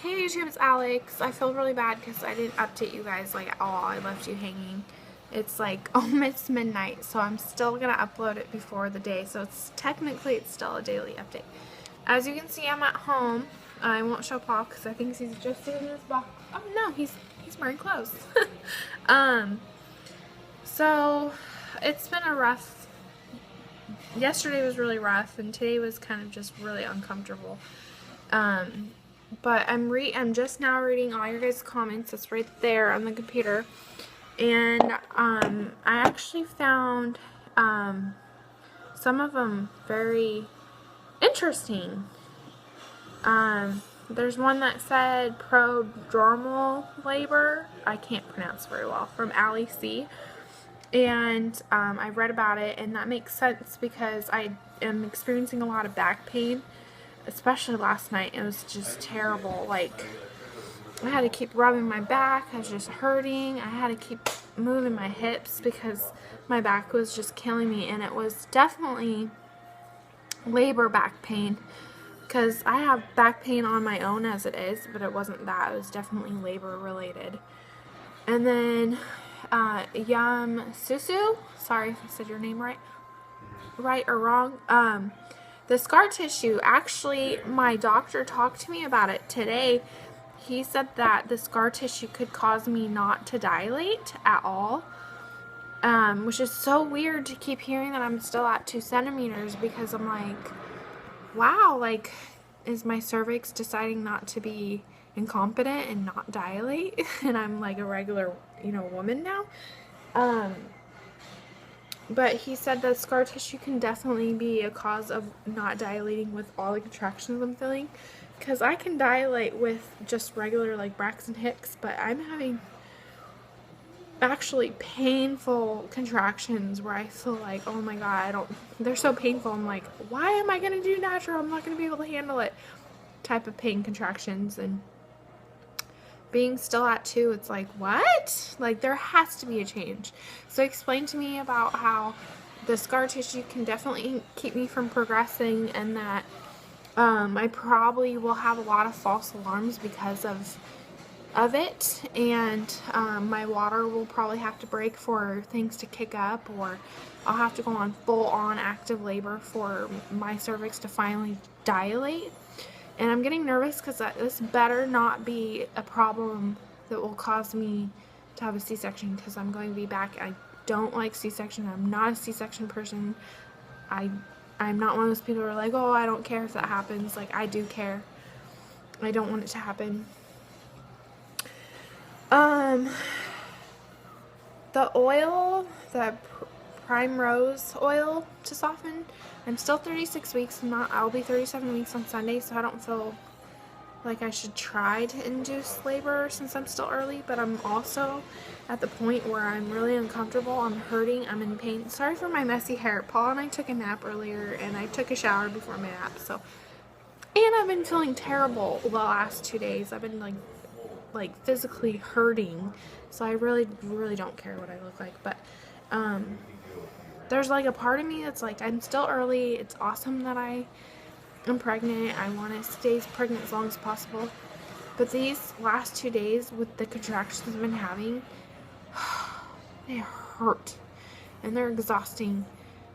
Hey YouTube, it's Alex. I feel really bad because I didn't update you guys like at all. I left you hanging. It's like almost midnight, so I'm still gonna upload it before the day. So it's still a daily update. As you can see, I'm at home. I won't show Paul because I think he's just sitting in his box. Oh no, he's wearing clothes. um, so it's been a rough. Yesterday was really rough, and today was kind of just really uncomfortable. But I'm just now reading all your guys' comments. It's right there on the computer, and I actually found some of them very interesting. There's one that said prodromal labor. I can't pronounce very well, from Allie C. And I read about it, and that makes sense because I am experiencing a lot of back pain, especially last night. It was just terrible. Like, I had to keep rubbing my back. I was just hurting. I had to keep moving my hips because my back was just killing me, and it was definitely labor back pain because I have back pain on my own as it is, but it wasn't that. It was definitely labor related. And then Yum Susu, sorry if I said your name right or wrong. The scar tissue, actually, my doctor talked to me about it today. He said that the scar tissue could cause me not to dilate at all, which is so weird to keep hearing that I'm still at 2 centimeters, because I'm like, wow, like, is my cervix deciding not to be incompetent and not dilate? And I'm like a regular, woman now. But he said that scar tissue can definitely be a cause of not dilating with all the contractions I'm feeling. Because I can dilate with just regular like Braxton Hicks, but I'm having actually painful contractions where I feel like, oh my god, they're so painful. I'm like, why am I going to do natural? I'm not going to be able to handle it. Type of pain contractions. And being still at 2, it's like, what? Like, there has to be a change. So explain to me about how the scar tissue can definitely keep me from progressing, and that I probably will have a lot of false alarms because of it, and my water will probably have to break for things to kick up, or I'll have to go on full-on active labor for my cervix to finally dilate. And I'm getting nervous because this better not be a problem that will cause me to have a C-section, because I'm going to be back. I don't like C-section. I'm not a C-section person. I'm not one of those people who are like, oh, I don't care if that happens. Like, I do care. I don't want it to happen. The oil, the prime rose oil to soften, I'm still 36 weeks. I'll be 37 weeks on Sunday, so I don't feel like I should try to induce labor since I'm still early, but I'm also at the point where I'm really uncomfortable. I'm hurting. I'm in pain. Sorry for my messy hair. Paul and I took a nap earlier, and I took a shower before my nap, so. And I've been feeling terrible the last 2 days. I've been like physically hurting, so I really don't care what I look like. But there's like a part of me that's like, I'm still early. It's awesome that I'm pregnant. I want to stay pregnant as long as possible. But these last 2 days with the contractions I've been having, they hurt and they're exhausting.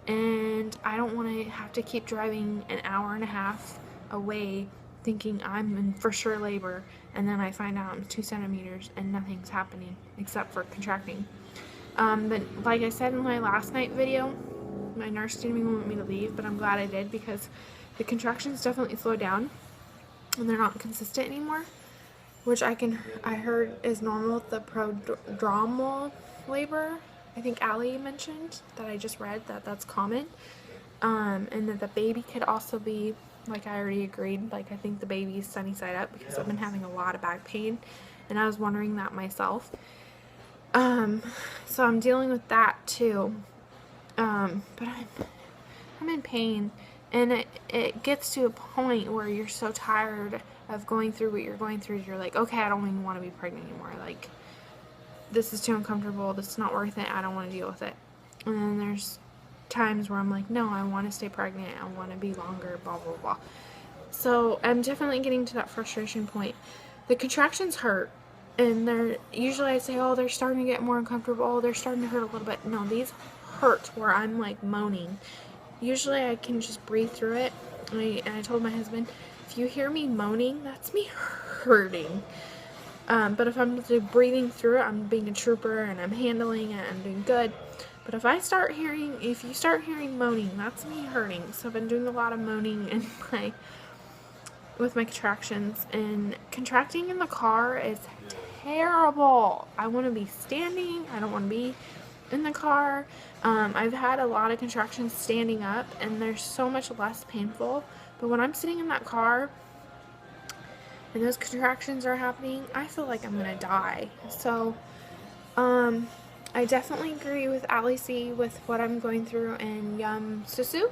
And I don't want to have to keep driving an hour and a half away thinking I'm in for sure labor, and then I find out I'm 2 centimeters and nothing's happening except for contracting. But like I said in my last night video, my nurse didn't even want me to leave, but I'm glad I did, because the contractions definitely slow down and they're not consistent anymore, which I heard is normal with the prodromal labor. I think Allie mentioned that, I just read that that's common, and that the baby could also be, like I already agreed, like I think the baby's sunny side up, because I've been having a lot of back pain, and I was wondering that myself. So I'm dealing with that too. But I'm in pain, and it gets to a point where you're so tired of going through what you're going through, you're like, okay, I don't even want to be pregnant anymore. Like, this is too uncomfortable. This is not worth it. I don't want to deal with it. And then there's times where I'm like, no, I want to stay pregnant. I want to be longer, blah, blah, blah. So I'm definitely getting to that frustration point. the contractions hurt. And they're, usually I say, oh, they're starting to get more uncomfortable. Oh, they're starting to hurt a little bit. No, these hurt where I'm like moaning. Usually I can just breathe through it. And I told my husband, if you hear me moaning, that's me hurting. But if I'm breathing through it, I'm being a trooper and I'm handling it, I'm doing good. But if you start hearing moaning, that's me hurting. So I've been doing a lot of moaning with my contractions, and contracting in the car is terrible. I want to be standing. I don't want to be in the car. I've had a lot of contractions standing up, and they're so much less painful. But when I'm sitting in that car and those contractions are happening, I feel like I'm gonna die. So I definitely agree with Ali C with what I'm going through in Yum Susu.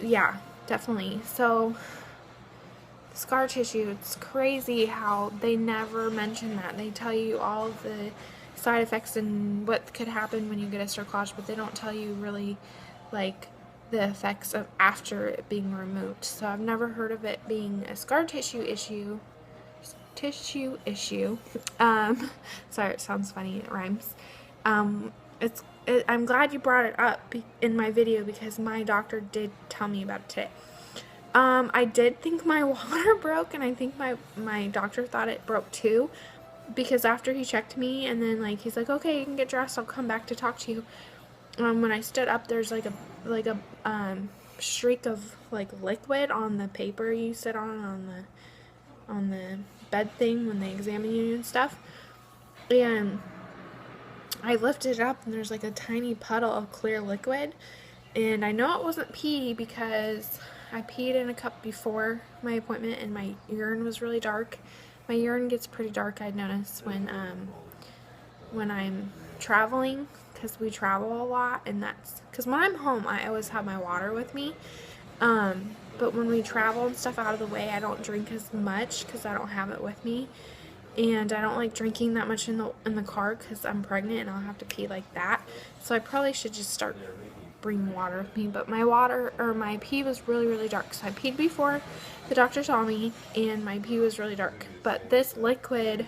Yeah, definitely. So scar tissue, it's crazy how they never mention that. They tell you all of the side effects and what could happen when you get a cerclage, but they don't tell you really like the effects of after it being removed. So I've never heard of it being a scar tissue issue. Sorry, it sounds funny, it rhymes. I'm glad you brought it up in my video because my doctor did tell me about it today. I did think my water broke, and I think my doctor thought it broke too, because after he checked me and then like he's like, okay, you can get dressed, I'll come back to talk to you. When I stood up, there's like a streak of like liquid on the paper you sit on the bed thing when they examine you and stuff. And I lifted it up and there's like a tiny puddle of clear liquid, and I know it wasn't pee because I peed in a cup before my appointment and my urine was really dark. My urine gets pretty dark, I'd notice, when I'm traveling, because we travel a lot, and that's because when I'm home I always have my water with me, but when we travel and stuff out of the way, I don't drink as much because I don't have it with me, and I don't like drinking that much in the car because I'm pregnant and I'll have to pee like that. So I probably should just start bringing water with me. But my pee was really, really dark, so I peed before the doctor saw me and my pee was really dark. But this liquid,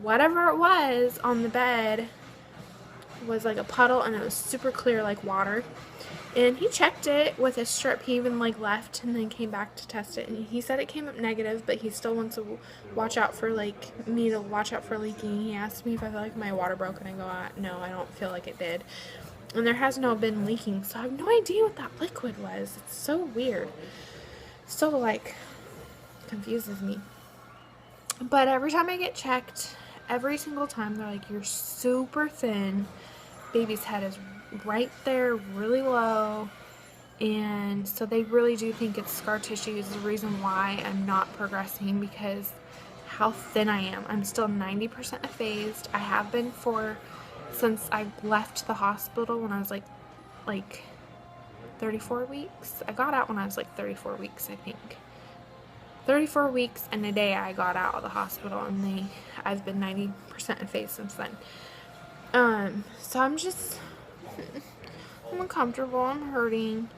whatever it was on the bed, was like a puddle, and it was super clear like water. And he checked it with a strip. He even like left and then came back to test it, and he said it came up negative, but he still wants to watch out for me to watch out for leaking. He asked me if I felt like my water broke, and I go, no, I don't feel like it did. And there has no been leaking, so I have no idea what that liquid was. It's so weird. So like confuses me. But every time I get checked, every single time they're like, you're super thin, baby's head is right there, really low, and so they really do think it's scar tissue is the reason why I'm not progressing, because how thin I am. I'm still 90% effaced. I have been since I left the hospital when I was like 34 weeks. I got out when I was like 34 weeks, I think. 34 weeks and a day I got out of the hospital, and I've been 90% effaced since then. So I'm uncomfortable, I'm hurting.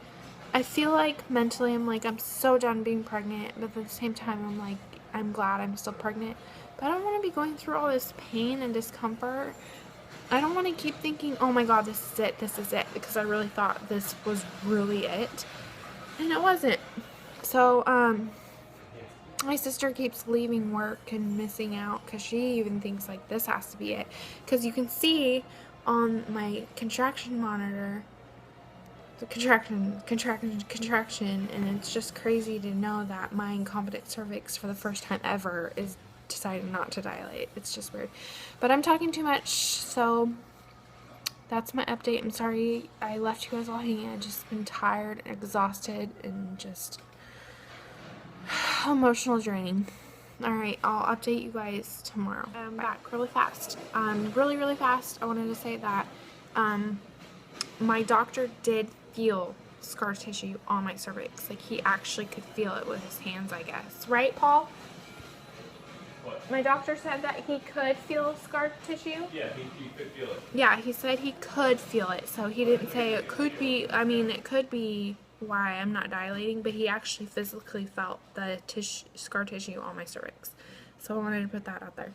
I feel like mentally I'm so done being pregnant, but at the same time I'm like, I'm glad I'm still pregnant. But I don't want to be going through all this pain and discomfort. I don't want to keep thinking, oh my god, this is it, because I really thought this was really it, and it wasn't. So, my sister keeps leaving work and missing out, because she even thinks like this has to be it, because you can see on my contraction monitor, the contraction, and it's just crazy to know that my incompetent cervix for the first time ever is decided not to dilate. It's just weird. But I'm talking too much, so that's my update. I'm sorry I left you guys all hanging. I've just been tired and exhausted and just emotional draining. Alright, I'll update you guys tomorrow. I'm back really fast. Really fast. I wanted to say that my doctor did feel scar tissue on my cervix. Like, he actually could feel it with his hands, I guess. Right, Paul? What? My doctor said that he could feel scar tissue? Yeah, he could feel it. Yeah, he said he could feel it. So he didn't say it could be, I mean, it could be why I'm not dilating, but he actually physically felt the scar tissue on my cervix. So I wanted to put that out there.